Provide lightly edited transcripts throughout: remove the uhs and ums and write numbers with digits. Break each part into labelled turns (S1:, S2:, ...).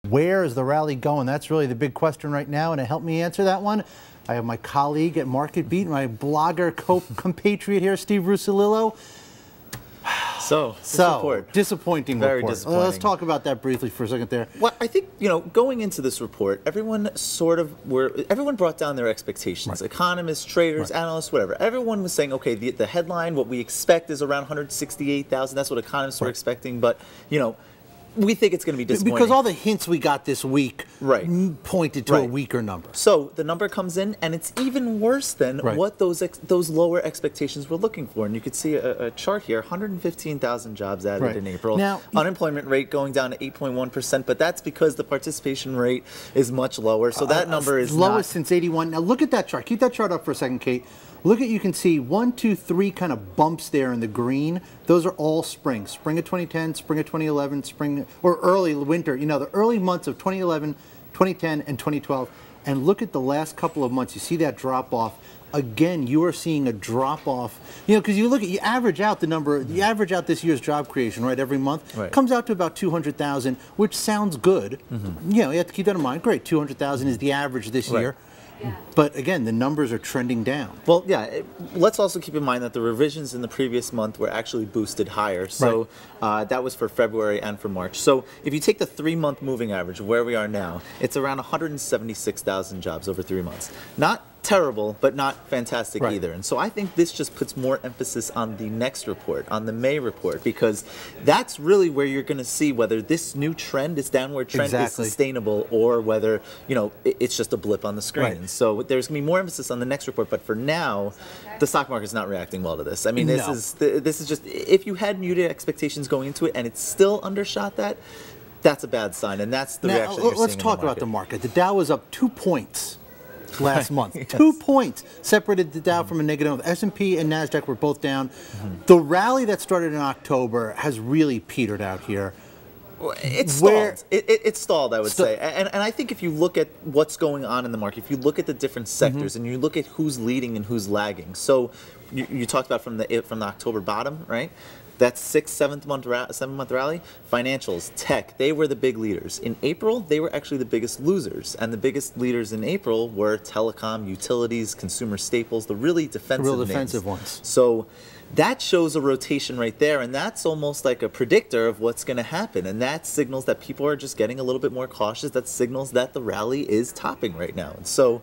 S1: Where is the rally going? That's really the big question right now, and to help me answer that one, I have my colleague at Market Beat, my blogger compatriot here, Steve Russolillo.
S2: So
S1: disappointing
S2: Very
S1: report.
S2: disappointing.
S1: Let's talk about that briefly for a second there.
S2: Well, I think, going into this report, everyone brought down their expectations. Right. Economists, traders, analysts, whatever. Everyone was saying, okay, the headline, what we expect is around 168,000. That's what economists were expecting, but, we think it's going to be disappointing.
S1: Because all the hints we got this week pointed to a weaker number.
S2: So the number comes in, and it's even worse than what those lower expectations were looking for. And you could see a chart here, 115,000 jobs added in April. Now, unemployment rate going down to 8.1%, but that's because the participation rate is much lower. So that number is
S1: lowest since 81. Now look at that chart. Keep that chart up for a second, Kate. Look at, you can see 1, 2, 3 kind of bumps there in the green. Those are all spring. Spring of 2010, spring of 2011, spring or early winter. The early months of 2011, 2010, and 2012. And look at the last couple of months. You see that drop off. Again, you are seeing a drop off. Because you average out the number. You average out this year's job creation, every month. Comes out to about 200,000, which sounds good. You have to keep that in mind. Great, 200,000 is the average this year. But again, the numbers are trending down.
S2: Well, let's also keep in mind that the revisions in the previous month were actually boosted higher. So that was for February and for March. So if you take the 3-month moving average of where we are now, it's around 176,000 jobs over 3 months. Not terrible, but not fantastic either. And so I think this just puts more emphasis on the next report, on the May report, because that's really where you're going to see whether this new trend, this downward trend, is sustainable, or whether it's just a blip on the screen. And so there's going to be more emphasis on the next report. But for now, the stock market is not reacting well to this. I mean, this is just, if you had muted expectations going into it and it's still undershot that, that's a bad sign, and that's the reaction you're seeing.
S1: Let's talk about the market. The Dow was up 2 points. Last month. 2 points separated the Dow from a negative. S&P and NASDAQ were both down. The rally that started in October has really petered out here.
S2: Well, it's stalled. It's stalled, I would say. And I think if you look at what's going on in the market, if you look at the different sectors and you look at who's leading and who's lagging. So you talked about from the October bottom, right? That's 7th month rally. Financials, tech, they were the big leaders. In April, they were actually the biggest losers. And the biggest leaders in April were telecom, utilities, consumer staples, the really defensive
S1: ones.
S2: So that shows a rotation right there, and that's almost like a predictor of what's going to happen. And that signals that people are just getting a little bit more cautious. That signals that the rally is topping right now. And so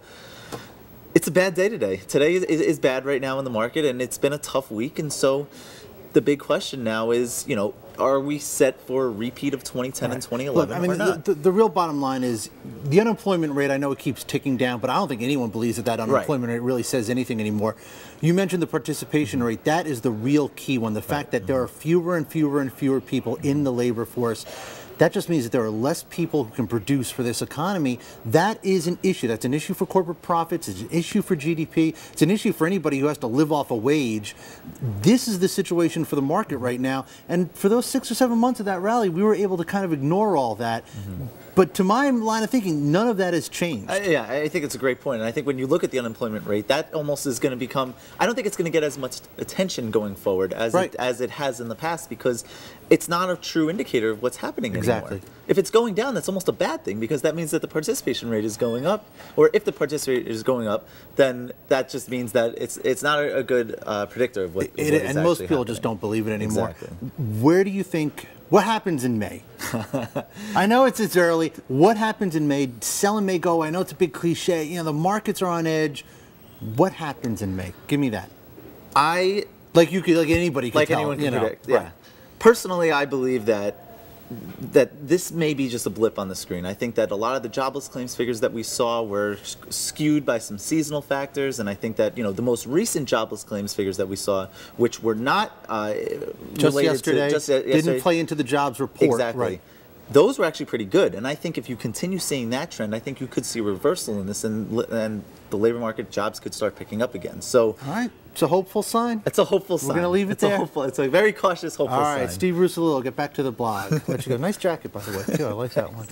S2: it's a bad day today. Today is bad right now in the market, and it's been a tough week. And so the big question now is, are we set for a repeat of 2010 and 2011
S1: or not? The real bottom line is the unemployment rate, I know it keeps ticking down, but I don't think anyone believes that unemployment rate really says anything anymore. You mentioned the participation rate. That is the real key one, the fact that there are fewer and fewer and fewer people in the labor force. That just means that there are less people who can produce for this economy. That is an issue. That's an issue for corporate profits. It's an issue for GDP. It's an issue for anybody who has to live off a wage. This is the situation for the market right now. And for those 6 or 7 months of that rally, we were able to kind of ignore all that. But to my line of thinking, none of that has changed.
S2: I think it's a great point. And I think when you look at the unemployment rate, that almost is going to become, I don't think it's going to get as much attention going forward as it has in the past, because it's not a true indicator of what's happening anymore. If it's going down, that's almost a bad thing, because that means that the participation rate is going up. Or if the participation rate is going up, then that just means that it's not a good predictor of what is actually happening.
S1: And most people just don't believe it anymore. Where do you think, what happens in May? I know it's early. What happens in May? Sell in May, go. I know it's a big cliche. The markets are on edge. What happens in May? Give me that. Like anybody can tell.
S2: Anyone can predict. Yeah. Personally, I believe that this may be just a blip on the screen. I think that a lot of the jobless claims figures that we saw were skewed by some seasonal factors, and I think that the most recent jobless claims figures that we saw, which were not
S1: just yesterday, didn't play into the jobs report.
S2: Exactly. Those were actually pretty good, and I think if you continue seeing that trend, I think you could see a reversal in this, and the labor market jobs could start picking up again. So,
S1: all right, it's a hopeful sign.
S2: It's a hopeful sign.
S1: We're going to leave it there.
S2: It's a very cautious, hopeful sign.
S1: All right, Steve Russolillo, get back to the blog. Let you go. Nice jacket, by the way, too. I like that one.